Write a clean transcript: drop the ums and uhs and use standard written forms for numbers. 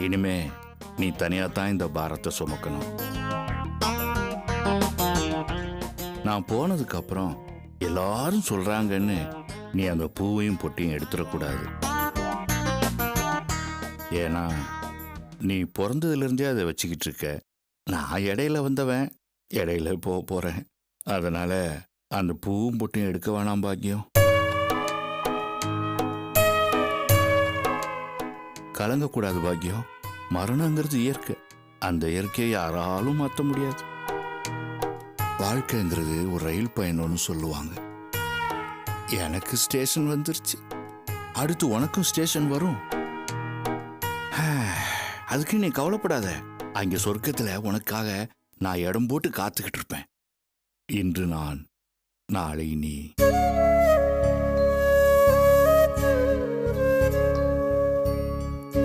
இனிமே நீ தனியா தான் இந்த பாரத்தை சுமக்கணும். நான் போனதுக்கு அப்புறம் எல்லாரும் சொல்றாங்கன்னு நீ அந்த பூவையும் பொட்டியும் எடுத்துடக்கூடாது. ஏன்னா நீ பிறந்ததுல இருந்தே அதை வச்சுக்கிட்டு இருக்க. நான் இடையில வந்தவன், இடையில போறேன். அதனால அந்த பூவும் பொட்டியும் எடுக்க வேணாம் பாக்கியம். கலங்கக்கூடாது பாக்கியம். மரணங்கிறது இயற்கை. அந்த இயற்கையை யாராலும் மாற்ற முடியாது. வாழ்க்கைங்கிறது ஒரு ரயில் பயணம்னு சொல்லுவாங்க. எனக்கு ஸ்டேஷன் வந்துருச்சு, அடுத்து உனக்கும் ஸ்டேஷன் வரும். அதுக்கு நீ கவலைப்படாத. அங்க சொர்க்கத்துல உனக்காக நான் இடம் போட்டு காத்துக்கிட்டு இருப்பேன். இன்று நான், நாளை நீ.